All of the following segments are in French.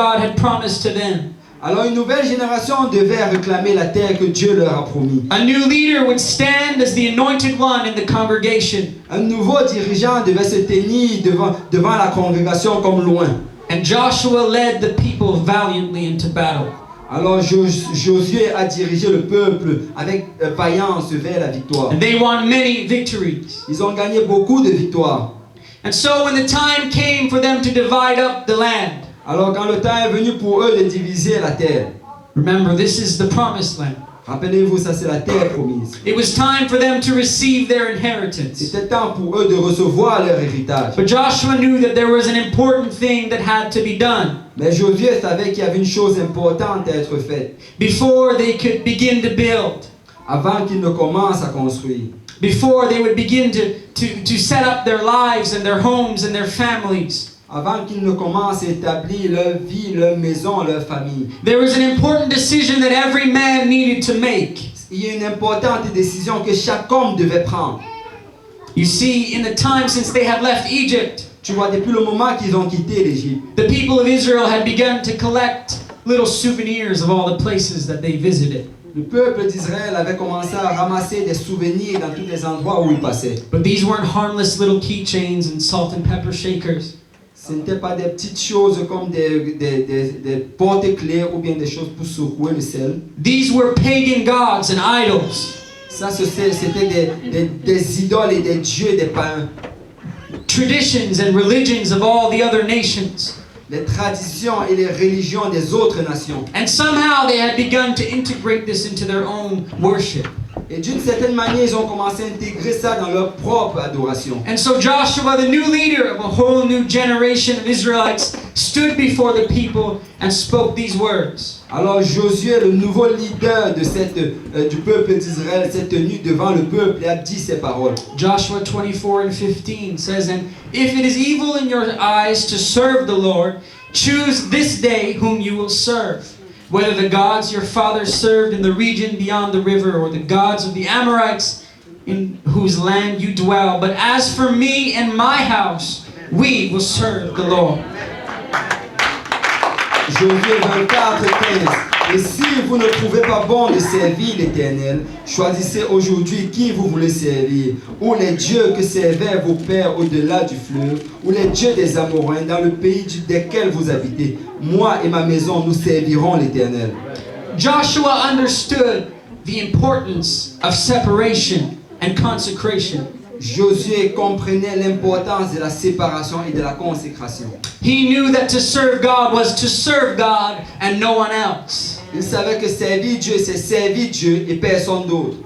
God had promised to them. Alors une nouvelle génération devait réclamer la terre que Dieu leur a promis. A new leader would stand as the anointed one in the congregation. Un nouveau dirigeant devait se tenir devant la congrégation comme loin. And Joshua led the people valiantly into battle. Alors Josué a dirigé le peuple avec vaillance vers la victoire. And they won many victories. Ils ont gagné beaucoup de victoires. And so when the time came for them to divide up the land, Alors quand le temps est venu pour eux de diviser la terre, remember, this is the promised land. rappelez-vous, ça c'est la terre promise. It was time for them to receive their inheritance. C'était temps pour eux de recevoir leur héritage. But Joshua knew that there was an important thing that had to be done Mais Josué savait qu'il y avait une chose importante à être faite before they could begin to build, avant qu'ils ne commencent à construire, before they would begin to set up their lives and their homes and their families. avant qu'ils ne commencent à établir leur vie, leur maison, leur famille. There was an important decision that every man needed to make. Il y a une importante décision que chaque homme devait prendre. You see, in the time since they had left Egypt, Tu vois, depuis le moment qu'ils ont quitté l'Égypte, the people of Israel had begun to collect little souvenirs of all the places that they visited. le peuple d'Israël avait commencé à ramasser des souvenirs dans tous les endroits où ils passaient. But these weren't harmless little keychains and salt and pepper shakers. Ce n'étaient pas des petites choses comme des porte-clés ou bien des choses pour secouer le sel. These were pagan gods and idols. Ça, c'était des idoles et des dieux, des païens. Traditions and religions of all the other nations. Les traditions et les religions des autres nations. And somehow they had begun to integrate this into their own worship. Et d'une certaine manière, ils ont commencé à intégrer ça dans leur propre adoration. And so Joshua, the new leader of a whole new generation of Israelites, stood before the people and spoke these words. Alors Josué, le nouveau leader du peuple d'Israël, s'est tenu devant le peuple et a dit ces paroles. Joshua 24:15 says, "And if it is evil in your eyes to serve the Lord, choose this day whom you will serve. Whether the gods your fathers served in the region beyond the river, or the gods of the Amorites in whose land you dwell. But as for me and my house, we will serve the Lord." Josué 24:15. Et si vous ne trouvez pas bon de servir l'Éternel, choisissez aujourd'hui qui vous voulez servir, ou les dieux que servaient vos pères au-delà du fleuve, ou les dieux des Amoréens dans le pays desquels vous habitez. Moi et ma maison, nous servirons l'Éternel. Joshua understood the importance of separation and consecration. Josué comprenait l'importance de la séparation et de la consécration. He knew that to serve God was to serve God and no one else. Il savait que servir Dieu, c'est servir Dieu et personne d'autre.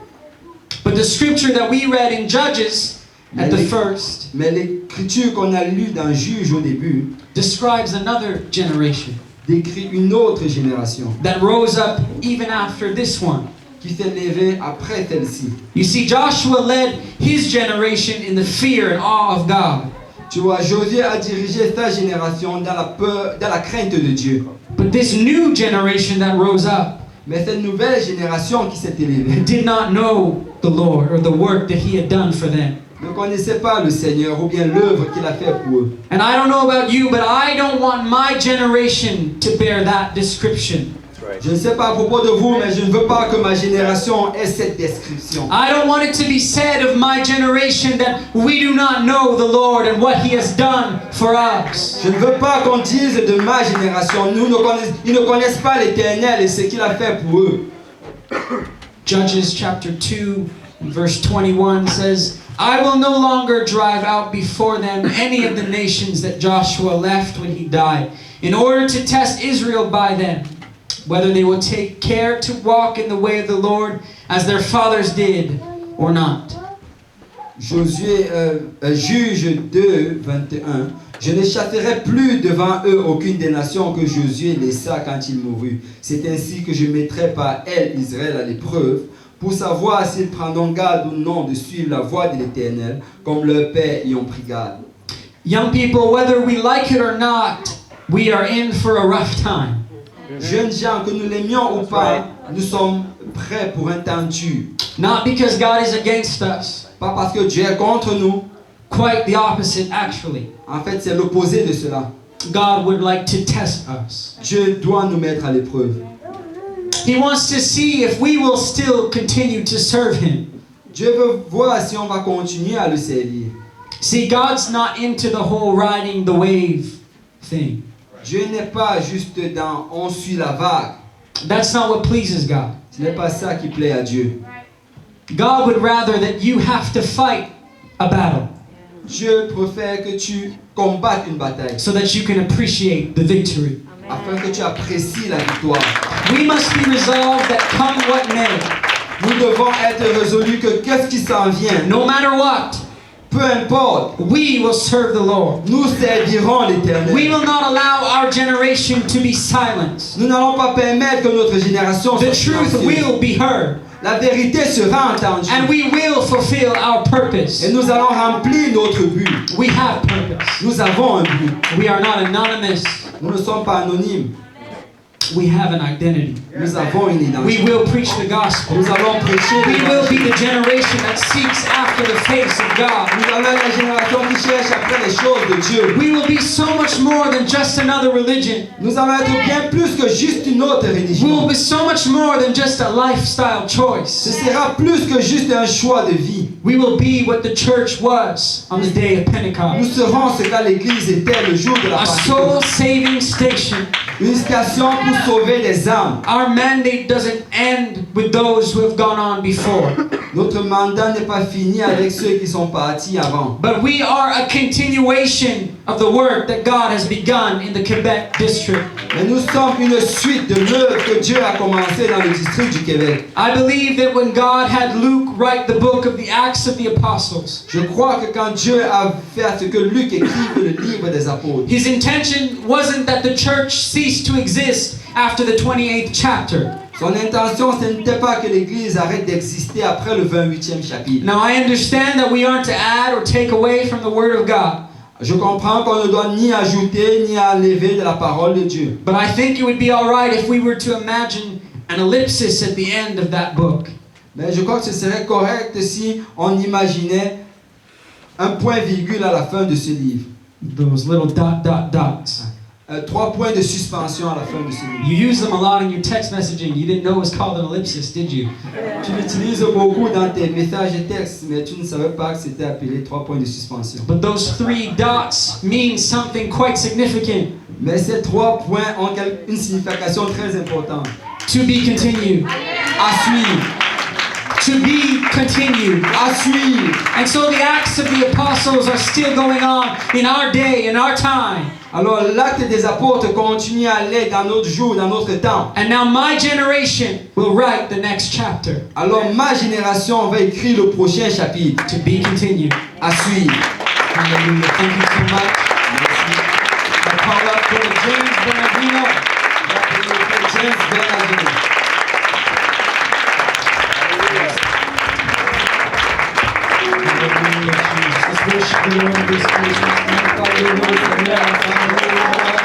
But the scripture that we read in Judges at the first Mais l'écriture qu'on a lue dans Juge au début describes another generation décrit une autre génération that rose up even after this one. qui s'est levée après celle-ci. You see, Joshua led his generation in the fear and awe of God. Tu vois, Josué a dirigé sa génération dans la peur, dans la crainte de Dieu. But this new generation that rose up Mais cette nouvelle génération qui s'est élevée did not know the Lord or the work that He had done for them. ne connaissait pas le Seigneur ou bien l'œuvre qu'il a fait pour eux. And I don't know about you, but I don't want my generation to bear that description. Je ne sais pas à propos de vous, mais je ne veux pas que ma génération ait cette description. I don't want it to be said of my generation that we do not know the Lord and what He has done for us. Je ne veux pas qu'on dise de ma génération, ils ne connaissent pas l'Éternel et ce qu'il a fait pour eux. Judges chapter 2 verse 21 says, "I will no longer drive out before them any of the nations that Joshua left when he died, in order to test Israel by them, whether they will take care to walk in the way of the Lord as their fathers did or not." Juge 2, 21. Je ne chasserai plus devant eux aucune des nations que Josué laissa quand il mourut. C'est ainsi que je mettrai par elles Israël à l'épreuve, pour savoir s'ils prendront garde ou non de suivre la voie de l'Éternel, comme leurs pères y ont pris garde. Young people, whether we like it or not, we are in for a rough time. Jeunes gens, que nous l'aimions ou pas, nous sommes prêts pour un temps dur. Not because God is against us. Pas parce que Dieu est contre nous. Quite the opposite, actually. En fait, c'est l'opposé de cela. God would like to test us. Dieu doit nous mettre à l'épreuve. He wants to see if we will still continue to serve Him. Dieu veut voir si on va continuer à le servir. See, God's not into the whole riding the wave thing. Dieu n'est pas juste dans on suit la vague. That's not what pleases God. Ce n'est pas ça qui plaît à Dieu. God would rather that you have to fight a battle Dieu préfère que tu combattes une bataille so that you can appreciate the victory. afin que tu apprécies la victoire. We must be resolved that come what may, Nous devons être résolus que qu'est-ce qui s'en vient, no matter what, peu importe, we will serve the Lord. nous servirons We l'Éternel. will not allow our generation to be silenced. Nous n'allons pas permettre que notre génération The soit truth silencieuse. will be heard, La vérité sera entendue and we will fulfill our purpose. et nous allons remplir notre but. We have purpose. Nous avons un but. We are not anonymous. Nous ne sommes pas anonymes. We have an identity. Nous avons une We identité. will preach the gospel. Nous allons prêcher We will be l'évangile. the generation that seeks after the face of God. Nous allons être la génération qui cherche après les choses de Dieu. We will be so much more than just another religion. Nous allons être bien plus que juste une autre We will religion. be so much more than just a lifestyle Ce choice. sera plus que juste un choix de vie. We will be what the church was on the day of Nous Pentecost. serons ce qu'à l'Église était le jour de la A Pentecôte. soul-saving station. Une station pour sauver des âmes. Our mandate doesn't end with those who have gone on before, Notre mandat n'est pas fini avec ceux qui sont partis avant. but we are a continuation of the work that God has begun in the Quebec district. Mais nous sommes une suite de l'œuvre que Dieu a commencé dans le district du Québec. I believe that when God had Luke write the book of the Acts of the Apostles, Je crois que quand Dieu a fait à ce que Luc écrive le livre des apôtres, his intention wasn't that the church ceased to exist after the 28th chapter. son intention ce n'était pas que l'Église arrête d'exister après le 28e chapitre. Now I understand that we aren't to add or take away from the Word of God, Je comprends qu'on ne doit ni ajouter ni enlever de la parole de Dieu. but I think it would be alright if we were to imagine an ellipsis at the end of that book. Mais je crois que ce serait correct si on imaginait un point-virgule à la fin de ce livre. Those little dots. 3 points de suspension à la fin de ce livre. You use them a lot in your text messaging. You didn't know it was called an ellipsis, did you? Tu l'utilises beaucoup dans tes messages et textes, mais tu ne savais pas que c'était appelé 3 points de suspension. But those 3 dots mean something quite significant. Mais ces 3 points ont une signification très importante. To be continued. À suivre, To be continued. à suivre. And so the Acts of the Apostles are still going on in our day, in our time. Alors l'acte des apôtres continue à aller dans notre jour, dans notre temps. And now my generation will write the next chapter. Alors ma génération va écrire le prochain chapitre. To be continued. À suivre. Hallelujah. Thank you so much. I call up Brother James Bernardino. James Bernardino. Hallelujah, Jesus. Let's worship the Lord in this place. Let's magnify the Lord.